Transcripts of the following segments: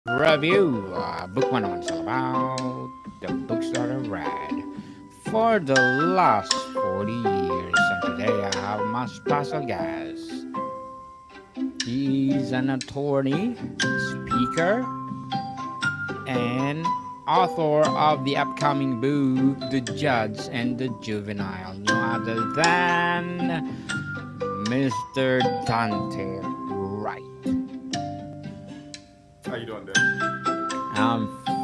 Review. Book 101 is all about the books that I read for the last 40 years. And today I have my special guest. He is an attorney, speaker, and author of the upcoming book, The Judge and the Juvenile. No other than Mr. Dante Wright. How you doing, Dan?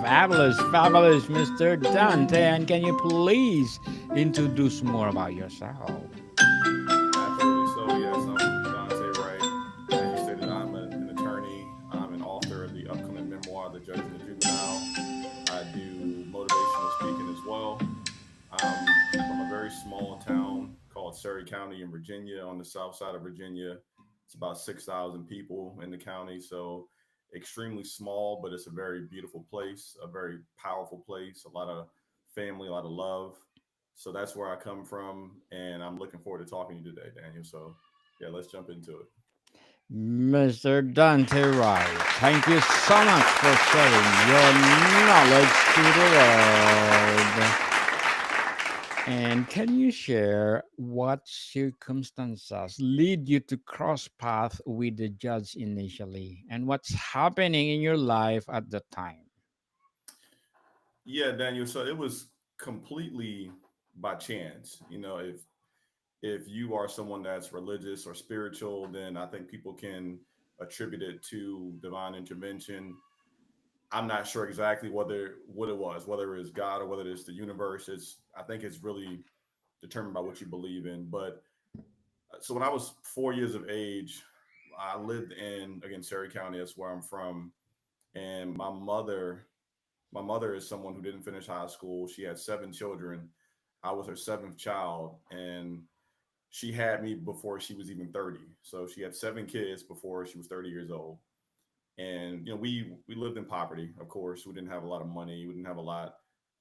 Fabulous, fabulous, Mr. Dante. And can you please introduce more about yourself? Absolutely. So, yes, I'm Dante Wright. As you stated, I'm an attorney. I'm an author of the upcoming memoir, The Judge and the Juvenile. I do motivational speaking as well. I'm from a very small town called Surrey County in Virginia, on the south side of Virginia. It's about 6,000 people in the county. So, extremely small, but it's a very beautiful place, a very powerful place, a lot of family, a lot of love. So that's where I come from, and I'm looking forward to talking to you today, Daniel. So, yeah, let's jump into it. Mr. Dante Wright, thank you so much for sharing your knowledge to the world. And can you share what circumstances lead you to cross path with the judge initially and what's happening in your life at the time? Yeah, Daniel. So it was completely by chance. If you are someone that's religious or spiritual, then I think people can attribute it to divine intervention. I'm not sure exactly whether what it was, whether it's God or whether it's the universe. I think it's really determined by what you believe in. But so when I was 4 years of age, I lived in again Surrey County. That's where I'm from, and my mother is someone who didn't finish high school. She had seven children. I was her seventh child, and she had me before she was even 30. So she had seven kids before she was 30 years old. And we lived in poverty, of course. We didn't have a lot of money. We didn't have a lot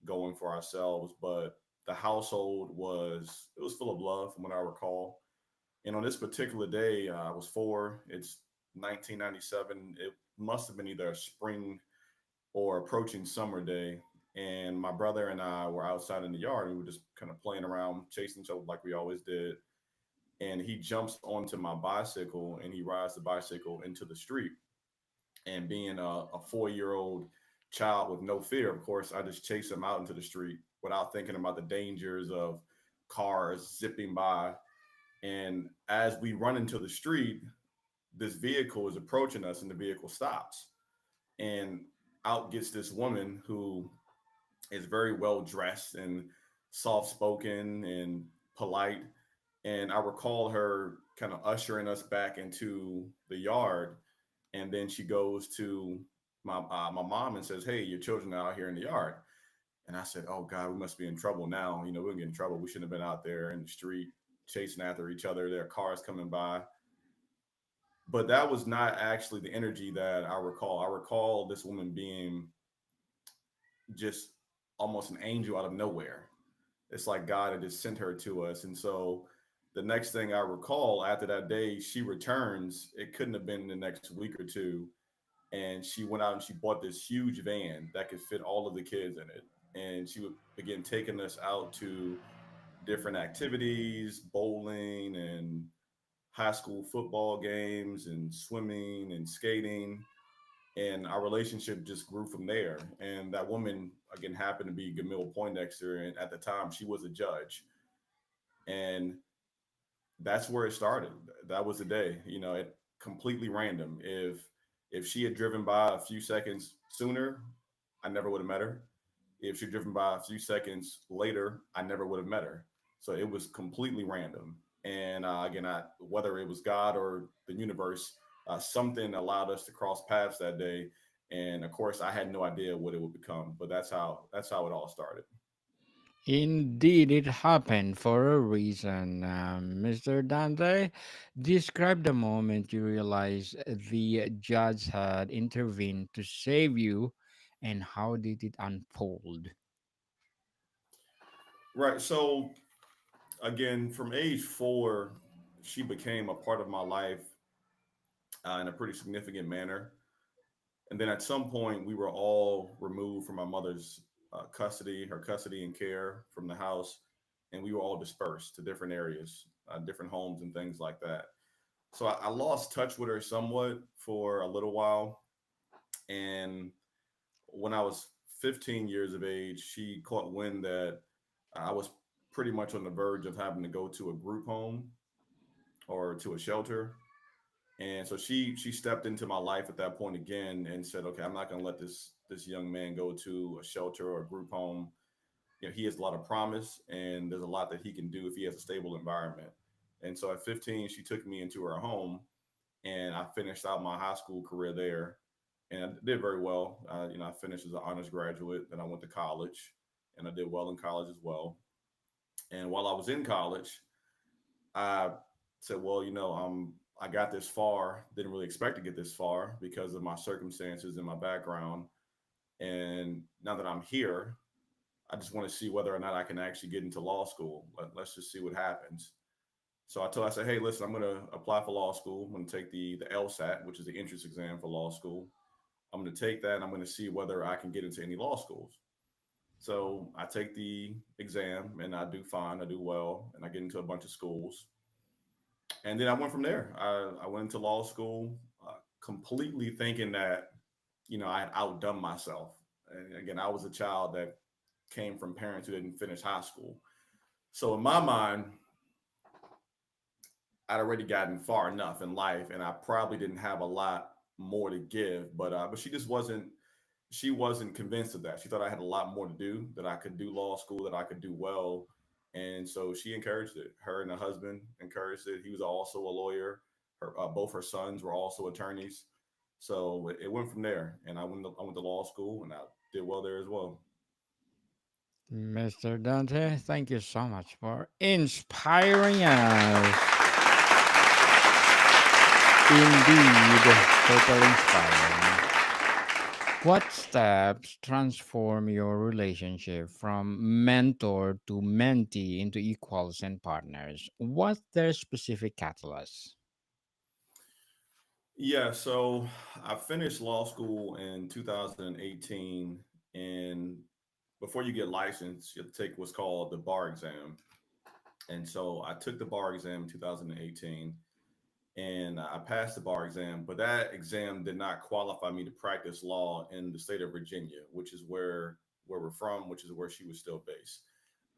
going for ourselves, but the household was full of love from what I recall. And on this particular day, I was four. It's 1997. It must have been either a spring or approaching summer day. And my brother and I were outside in the yard and we were just kind of playing around, chasing each other like we always did. And he jumps onto my bicycle and he rides the bicycle into the street. And being a 4 year old child with no fear, of course, I just chase him out into the street without thinking about the dangers of cars zipping by. And as we run into the street, this vehicle is approaching us and the vehicle stops. And out gets this woman who is very well dressed and soft spoken and polite. And I recall her kind of ushering us back into the yard. And then she goes to my mom and says, "Hey, your children are out here in the yard." And I said, "Oh God, we must be in trouble now. We're gonna get in trouble. We shouldn't have been out there in the street chasing after each other. There are cars coming by." But that was not actually the energy that I recall. I recall this woman being just almost an angel out of nowhere. It's like God had just sent her to us. And so the next thing I recall after that day, she returns. It couldn't have been the next week or two. And she went out and she bought this huge van that could fit all of the kids in it. And she would begin taking us out to different activities, bowling and high school football games and swimming and skating, and our relationship just grew from there. And that woman again happened to be Gamil Poindexter, and at the time she was a judge, and that's where it started. That was the day. It completely random. If she had driven by a few seconds sooner, I never would have met her. If she'd driven by a few seconds later, I never would have met her. So it was completely random. And again, whether it was God or the universe, something allowed us to cross paths that day. And of course, I had no idea what it would become, but that's how it all started. Indeed, it happened for a reason. Mr. Dante, describe the moment you realized the judge had intervened to save you and how did it unfold? Right. So again, from age four, she became a part of my life in a pretty significant manner. And then at some point, we were all removed from my mother's custody, her custody and care from the house, and we were all dispersed to different areas, different homes, and things like that. So I lost touch with her somewhat for a little while. And when I was 15 years of age, she caught wind that I was pretty much on the verge of having to go to a group home or to a shelter. And so she stepped into my life at that point again and said, "Okay, I'm not going to let this young man go to a shelter or a group home. You know, he has a lot of promise, and there's a lot that he can do if he has a stable environment." And so at 15, she took me into her home, and I finished out my high school career there, and I did very well. I finished as an honors graduate, then I went to college, and I did well in college as well. And while I was in college, I said, "Well, I got this far. Didn't really expect to get this far because of my circumstances and my background. And now that I'm here, I just want to see whether or not I can actually get into law school. Let's just see what happens." So I said, "Hey, listen, I'm going to apply for law school. I'm going to take the LSAT, which is the entrance exam for law school. I'm going to take that, and I'm going to see whether I can get into any law schools." So I take the exam, and I do fine. I do well, and I get into a bunch of schools. And then I went from there. I went into law school, completely thinking that I had outdone myself. And again, I was a child that came from parents who didn't finish high school. So in my mind, I'd already gotten far enough in life, and I probably didn't have a lot more to give. But she just wasn't convinced of that. She thought I had a lot more to do, that I could do law school, that I could do well. And so she encouraged it. Her and her husband encouraged it. He was also a lawyer. Both her sons were also attorneys. So it went from there. And I went to law school, and I did well there as well. Mr. Dante, thank you so much for inspiring us. Indeed, totally inspiring. What steps transform your relationship from mentor to mentee into equals and partners? What's their specific catalyst? Yeah, so I finished law school in 2018, and before you get licensed, you have to take what's called the bar exam. And so I took the bar exam in 2018, and I passed the bar exam, but that exam did not qualify me to practice law in the state of Virginia, which is where we're from, which is where she was still based.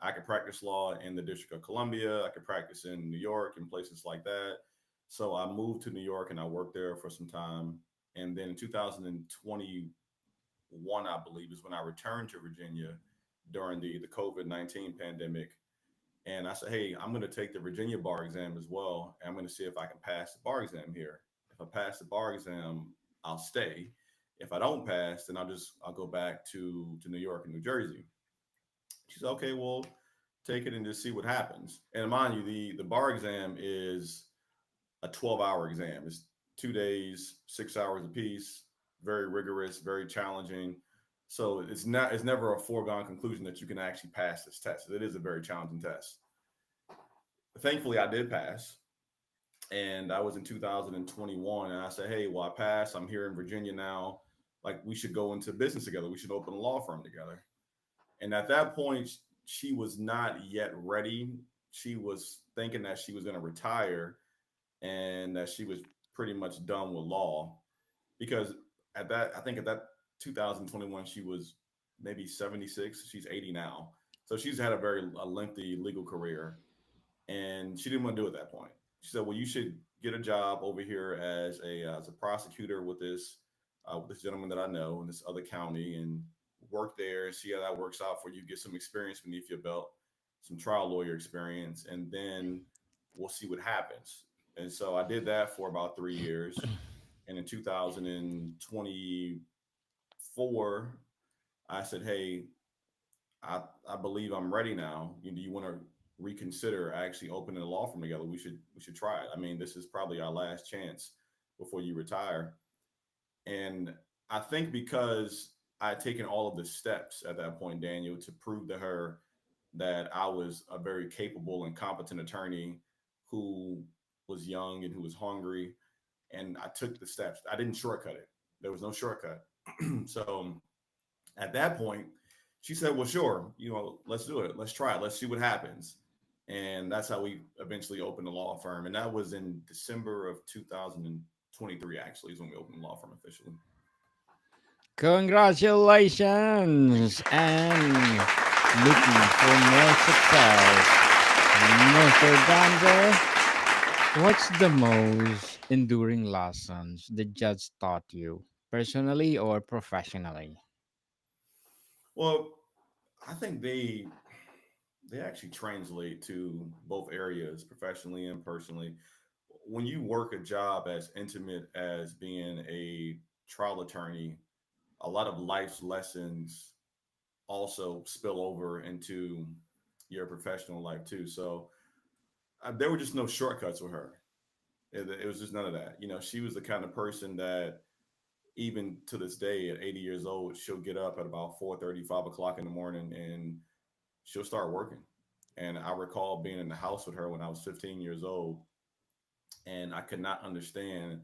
I could practice law in the District of Columbia. I could practice in New York and places like that. So I moved to New York and I worked there for some time. And then in 2021, I believe, is when I returned to Virginia during the COVID-19 pandemic. And I said, "Hey, I'm going to take the Virginia bar exam as well. And I'm going to see if I can pass the bar exam here. If I pass the bar exam, I'll stay. If I don't pass, then I'll go back to New York and New Jersey." She said, "Okay, well, take it and just see what happens." And mind you, the bar exam is a 12-hour exam. It's 2 days, 6 hours apiece, very rigorous, very challenging. So it's never a foregone conclusion that you can actually pass this test. It is a very challenging test. Thankfully, I did pass. And I was in 2021, and I said, "Hey, well, I passed. I'm here in Virginia now. Like, we should go into business together. We should open a law firm together." And at that point, she was not yet ready. She was thinking that she was going to retire and that she was pretty much done with law because I think at that 2021, she was maybe 76. She's 80 now. So she's had a lengthy legal career, and she didn't want to do it at that point. She said, "Well, you should get a job over here as a prosecutor with this gentleman that I know in this other county, and work there and see how that works out for you. Get some experience beneath your belt, some trial lawyer experience, and then we'll see what happens." And so I did that for about 3 years. And in 2024, I said, "Hey, I believe I'm ready now. Do you want to reconsider actually opening a law firm together? We should try it. I mean, this is probably our last chance before you retire." And I think because I had taken all of the steps at that point, Daniel, to prove to her that I was a very capable and competent attorney who was young and who was hungry, and I took the steps. I didn't shortcut it. There was no shortcut. So at that point, she said, "Well, sure, let's do it. Let's try it. Let's see what happens." And that's how we eventually opened the law firm. And that was in December of 2023. Actually, is when we opened the law firm officially. Congratulations and looking for more success. Mr. Dante, what's the most enduring lessons the judge taught you, personally or professionally? Well, I think they actually translate to both areas, professionally and personally. When you work a job as intimate as being a trial attorney, a lot of life's lessons also spill over into your professional life too. So there were just no shortcuts with her. It was just none of that. She was the kind of person that even to this day at 80 years old, she'll get up at about 4:30, 5 o'clock in the morning and she'll start working. And I recall being in the house with her when I was 15 years old, and I could not understand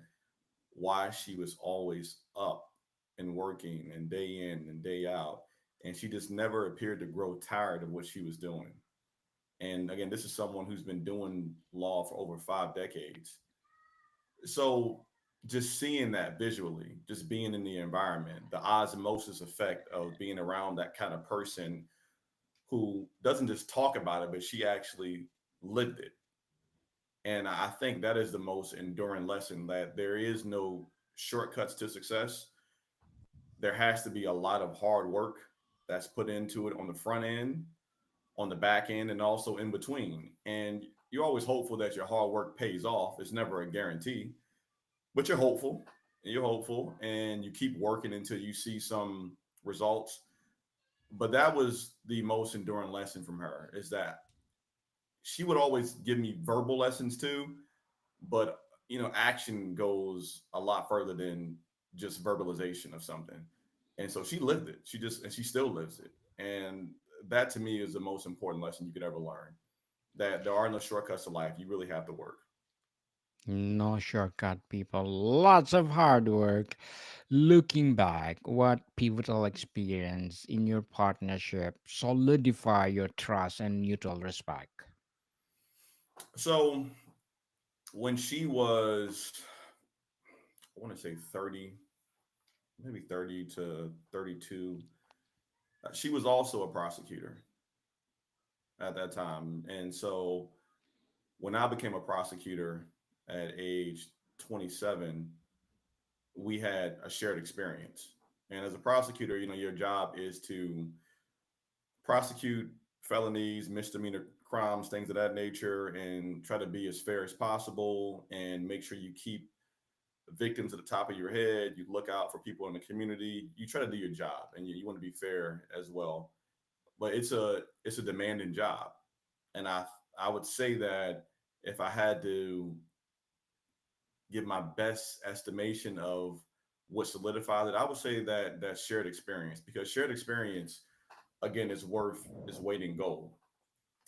why she was always up and working and day in and day out. And she just never appeared to grow tired of what she was doing. And again, this is someone who's been doing law for over 5 decades. So just seeing that visually, just being in the environment, the osmosis effect of being around that kind of person who doesn't just talk about it, but she actually lived it. And I think that is the most enduring lesson, that there is no shortcuts to success. There has to be a lot of hard work that's put into it on the front end, on the back end, and also in between. And you're always hopeful that your hard work pays off. It's never a guarantee, but you're hopeful. You're hopeful and you keep working until you see some results. But that was the most enduring lesson from her, is that she would always give me verbal lessons too, but action goes a lot further than just verbalization of something. And so she lived it. She still lives it. And that to me is the most important lesson you could ever learn, that there are no shortcuts to life. You really have to work. No shortcut, people. Lots of hard work. Looking back, what pivotal experience in your partnership solidify your trust and mutual respect? So when she was, I want to say 30, maybe 30 to 32, she was also a prosecutor at that time. And so when I became a prosecutor at age 27, we had a shared experience. And as a prosecutor, your job is to prosecute felonies, misdemeanor crimes, things of that nature, and try to be as fair as possible and make sure you keep victims at the top of your head. You look out for people in the community. You try to do your job, and you want to be fair as well. But it's a demanding job, and I would say that if I had to give my best estimation of what solidified it, I would say that shared experience, because shared experience again is worth its weight in gold.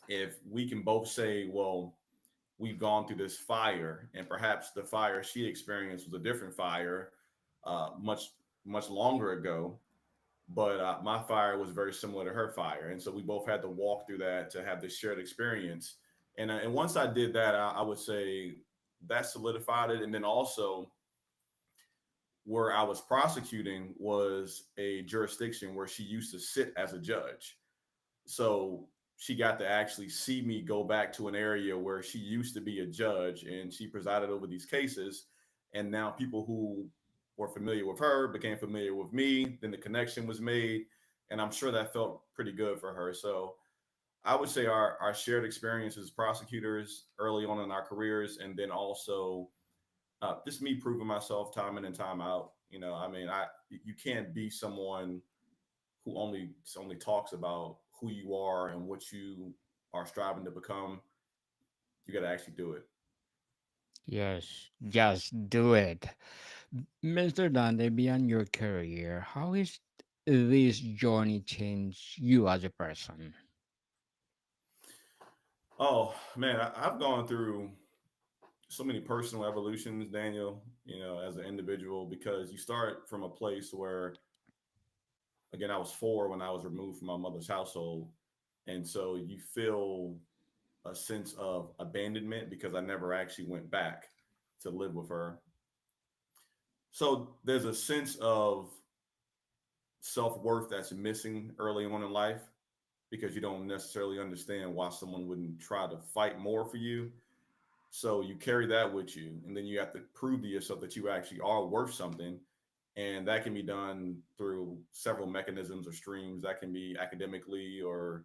If we can both say, well, we've gone through this fire, and perhaps the fire she experienced was a different fire, much longer ago, but my fire was very similar to her fire, and so we both had to walk through that to have this shared experience. And once I did that, I would say that solidified it. And then also, where I was prosecuting was a jurisdiction where she used to sit as a judge. So she got to actually see me go back to an area where she used to be a judge and she presided over these cases. And now people who were familiar with her became familiar with me. Then the connection was made. And I'm sure that felt pretty good for her. So I would say our shared experiences as prosecutors early on in our careers, and then also just me proving myself time in and time out. I mean, you can't be someone who only talks about who you are and what you are striving to become. You got to actually do it. Yes, just do it. Mr. Dante, beyond your career, how is this journey changed you as a person? Oh man, I've gone through so many personal evolutions, Daniel, as an individual, because you start from a place where, again, I was 4 when I was removed from my mother's household. And so you feel a sense of abandonment because I never actually went back to live with her. So there's a sense of self worth that's missing early on in life because you don't necessarily understand why someone wouldn't try to fight more for you. So you carry that with you, and then you have to prove to yourself that you actually are worth something. And that can be done through several mechanisms or streams. That can be academically or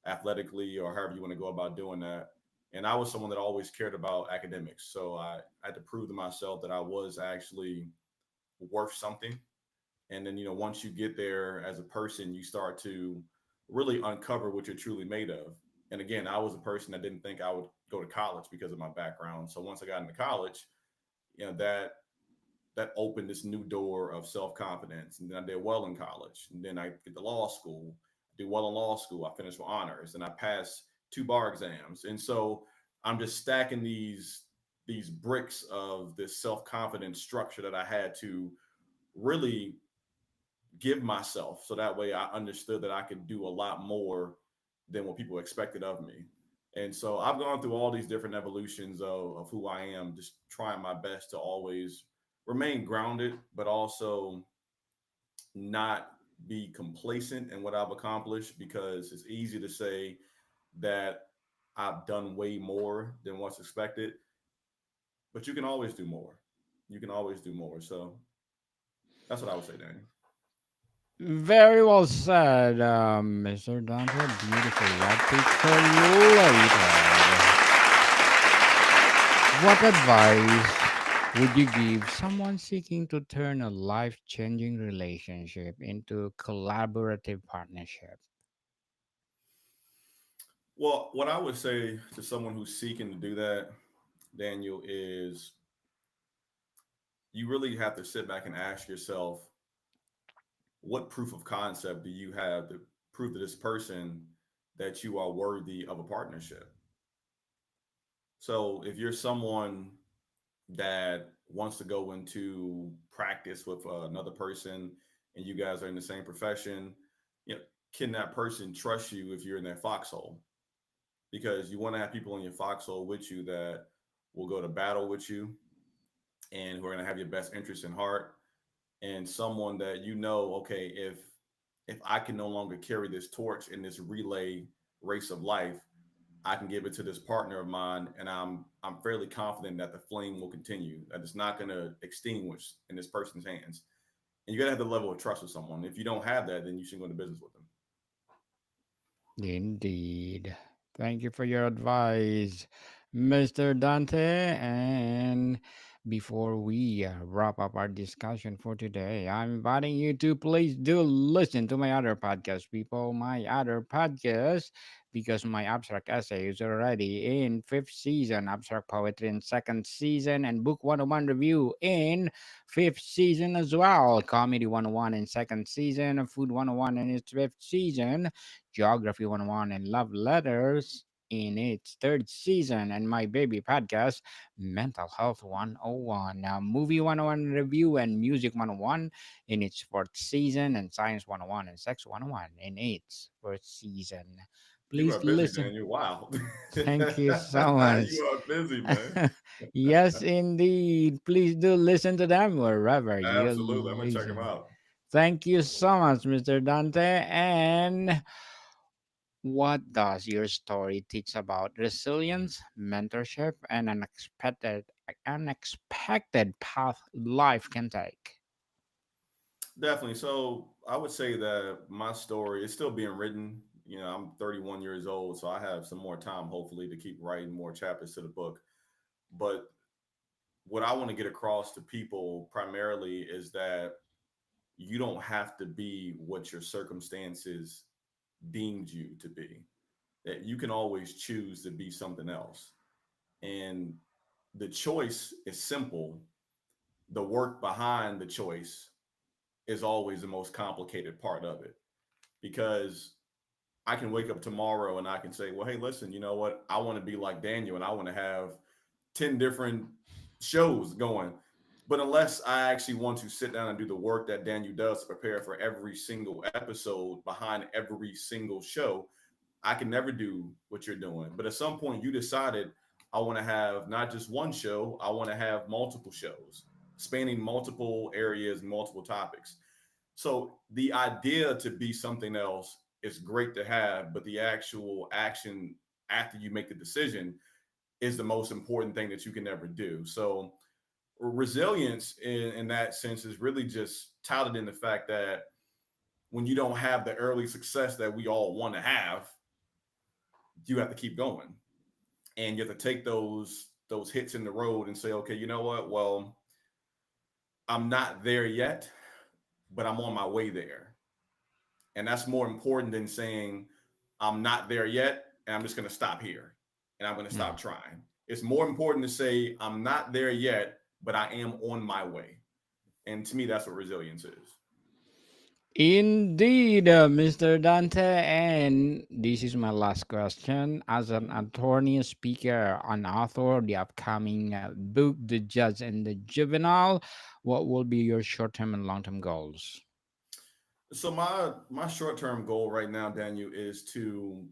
athletically or however you want to go about doing that. And I was someone that always cared about academics. So I had to prove to myself that I was actually worth something. And then, once you get there as a person, you start to really uncover what you're truly made of. And again, I was a person that didn't think I would go to college because of my background. So once I got into college, that opened this new door of self confidence. And then I did well in college. And then I get to law school. I did well in law school. I finished with honors, and I passed 2 bar exams. And so I'm just stacking these bricks of this self confidence structure that I had to really give myself, so that way I understood that I could do a lot more than what people expected of me. And so I've gone through all these different evolutions of who I am, just trying my best to always remain grounded, but also not be complacent in what I've accomplished, because it's easy to say that I've done way more than what's expected, but you can always do more. You can always do more. So that's what I would say, Danny. Very well said, Mr. Dante. Beautifully articulated. What advice would you give someone seeking to turn a life changing relationship into collaborative partnership? Well, what I would say to someone who's seeking to do that, Daniel, is you really have to sit back and ask yourself, what proof of concept do you have to prove to this person that you are worthy of a partnership? So if you're someone that wants to go into practice with another person and you guys are in the same profession, can that person trust you if you're in their foxhole? Because you want to have people in your foxhole with you that will go to battle with you and who are going to have your best interest in heart, and someone that okay, if I can no longer carry this torch in this relay race of life, I can give it to this partner of mine, and I'm fairly confident that the flame will continue, that it's not going to extinguish in this person's hands. And you got to have the level of trust with someone. If you don't have that, then you shouldn't go into business with them. Indeed. Thank you for your advice, Mr. Dante. And before we wrap up our discussion for today, I'm inviting you to please do listen to my other podcast, people. My other podcast, because my abstract essay is already in fifth season, abstract poetry in second season, and book 101 review in fifth season as well. Comedy 101 in second season, food 101 in its fifth season, Geography 101 and Love Letters in its third season, and my baby podcast, Mental Health 101. Now, Movie 101 Review and Music 101 in its fourth season, and Science 101 and Sex 101 in its first season. You Please are busy, listen. Daniel. Wow. Thank you so You much. are busy, man. Yes, indeed. Please do listen to them wherever you Absolutely. I'm going to check him listen. out. Thank you so much, Mr. Dante. And what does your story teach about resilience, mentorship, and unexpected path life can take? Definitely. So I would say that my story is still being written. I'm 31 years old, so I have some more time, hopefully, to keep writing more chapters to the book. But what I want to get across to people primarily is that you don't have to be what your circumstances deemed you to be. That you can always choose to be something else. And the choice is simple. The work behind the choice is always the most complicated part of it, because I can wake up tomorrow and I can say, well, hey, listen, you know what? I want to be like Daniel, and I want to have 10 different shows going. But unless I actually want to sit down and do the work that Daniel does to prepare for every single episode behind every single show, I can never do what you're doing. But at some point, you decided I want to have not just one show, I want to have multiple shows spanning multiple areas, multiple topics. So the idea to be something else is great to have, but the actual action after you make the decision is the most important thing that you can ever do. So resilience in that sense is really just touted in the fact that when you don't have the early success that we all want to have, you have to keep going, and you have to take those hits in the road and say, okay, you know what? Well, I'm not there yet, but I'm on my way there, and that's more important than saying I'm not there yet and I'm just going to stop here and I'm going to stop trying. It's more important to say I'm not there yet, but I am on my way. And to me, that's what resilience is. Indeed, Mr. Dante. And this is my last question. As an attorney, speaker, an author, the upcoming book, The Judge and the Juvenile, what will be your short term and long term goals? So my short term goal right now, Daniel, is to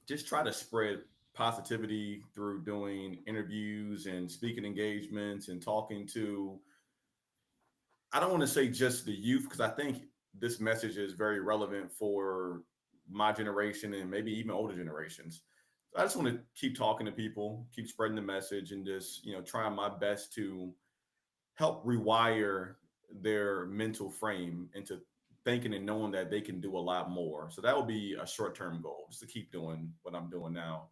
just try to spread positivity through doing interviews and speaking engagements and talking to, I don't want to say just the youth, because I think this message is very relevant for my generation and maybe even older generations. So I just want to keep talking to people, keep spreading the message, and just trying my best to help rewire their mental frame into thinking and knowing that they can do a lot more. So that would be a short term goal, just to keep doing what I'm doing now.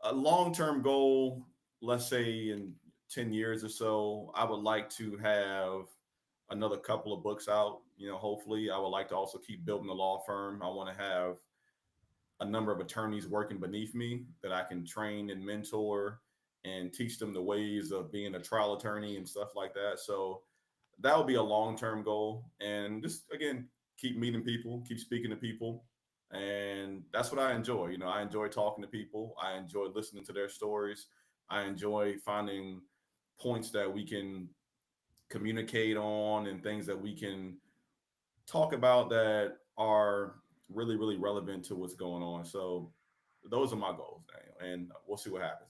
A long term goal, let's say in 10 years or so, I would like to have another couple of books out. Hopefully, I would like to also keep building a law firm. I want to have a number of attorneys working beneath me that I can train and mentor and teach them the ways of being a trial attorney and stuff like that. So that would be a long term goal. And just, again, keep meeting people, keep speaking to people. And that's what I enjoy. I enjoy talking to people, I enjoy listening to their stories, I enjoy finding points that we can communicate on and things that we can talk about that are really, really relevant to what's going on. So those are my goals, Daniel, and we'll see what happens.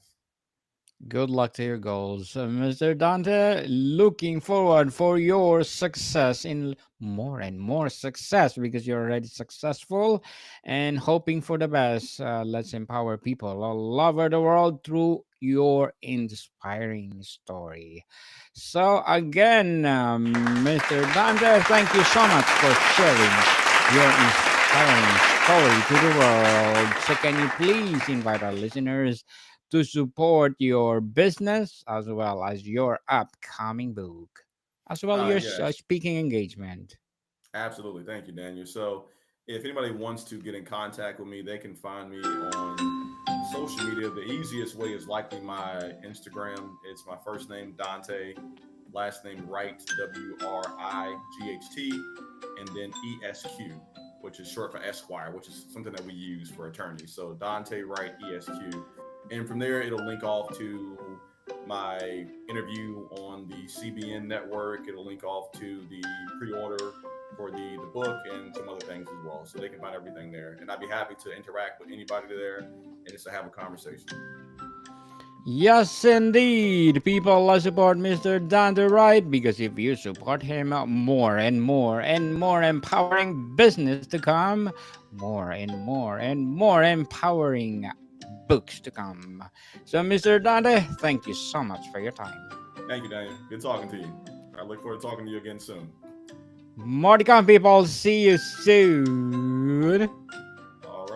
Good luck to your goals, Mr. Dante. Looking forward for your success in more and more success because you're already successful, and hoping for the best. Let's empower people all over the world through your inspiring story. So again, Mr. Dante, thank you so much for sharing your inspiring story to the world. So can you please invite our listeners to support your business as well as your upcoming book, as well your Yes, speaking engagement? absolutely. Thank you, Daniel. So if anybody wants to get in contact with me, they can find me on social media. The easiest way is likely my Instagram. It's my first name, Dante, last name Wright, Wright, and then ESQ, which is short for Esquire, which is something that we use for attorneys. So Dante Wright, ESQ. And from there, it'll link off to my interview on the CBN network. It'll link off to the pre-order for the book and some other things as well. So they can find everything there. And I'd be happy to interact with anybody there and just to have a conversation. Yes, indeed. People support Mr. Dante Wright because if you support him, more and more and more empowering business to come, more and more and more empowering books to come. So, Mr. Dante, thank you so much for your time. Thank you, Daniel. Good talking to you. I look forward to talking to you again soon. More to come, people. See you soon.